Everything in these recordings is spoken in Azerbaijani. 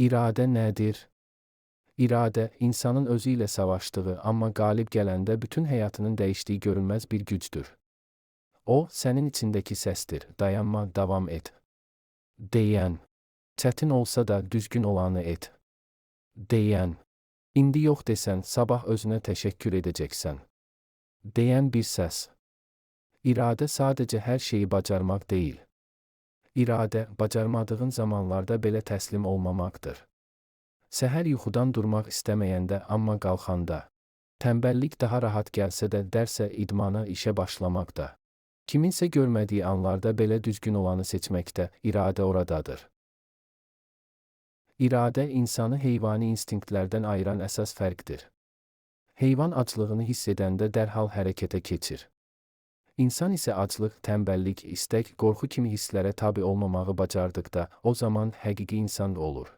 İradə nədir? İradə, insanın özü ilə savaşdığı, amma qalib gələndə bütün həyatının dəyişdiyi görünməz bir gücdür. O, sənin içindəki səsdir, dayanma, davam et. Deyən, çətin olsa da düzgün olanı et. Deyən, indi yox desən, sabah özünə təşəkkür edəcəksən. Deyən bir səs. İradə sadəcə hər şeyi bacarmaq deyil. İradə, bacarmadığın zamanlarda belə təslim olmamaqdır. Səhər yuxudan durmaq istəməyəndə, amma qalxanda. Tənbəllik daha rahat gəlsə də, dərsə, idmana, işə başlamaqda. Kiminsə görmədiyi anlarda belə düzgün olanı seçməkdə, iradə oradadır. İradə, insanı heyvani instinktlərdən ayıran əsas fərqdir. Heyvan aclığını hiss edəndə dərhal hərəkətə keçir. İnsan isə aclıq, tənbəllik, istək, qorxu kimi hisslərə tabe olmamağı bacardıqda, o zaman həqiqi insan olur.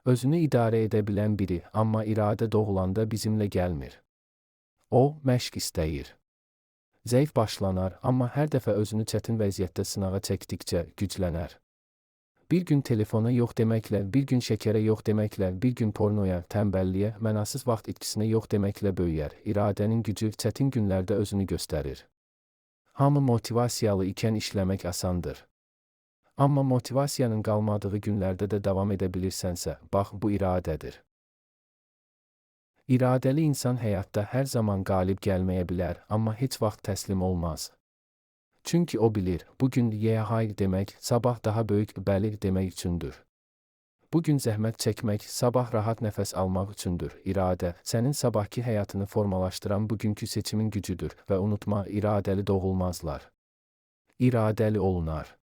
Özünü idarə edə bilən biri, amma iradə doğulanda bizimlə gəlmir. O, məşq istəyir. Zəif başlanar, amma hər dəfə özünü çətin vəziyyətdə sınağa çəkdikcə güclənər. Bir gün telefona yox deməklə, bir gün şəkərə yox deməklə, bir gün pornoya, tənbəlliyə, mənasız vaxt itkisinə yox deməklə böyüyər. İradənin gücü çətin günlərdə özünü göstərir. Hamı motivasiyalı ikən işləmək asandır. Amma motivasiyanın qalmadığı günlərdə də davam edə bilirsənsə, bax, bu iradədir. İradəli insan həyatda hər zaman qalib gəlməyə bilər, amma heç vaxt təslim olmaz. Çünki o bilir, bugün hayır demək, sabah daha böyük bəli demək üçündür. Bugün zəhmət çəkmək, sabah rahat nəfəs almaq üçündür. İradə, sənin sabahki həyatını formalaşdıran bugünkü seçimin gücüdür və unutma, iradəli doğulmazlar. İradəli olunar.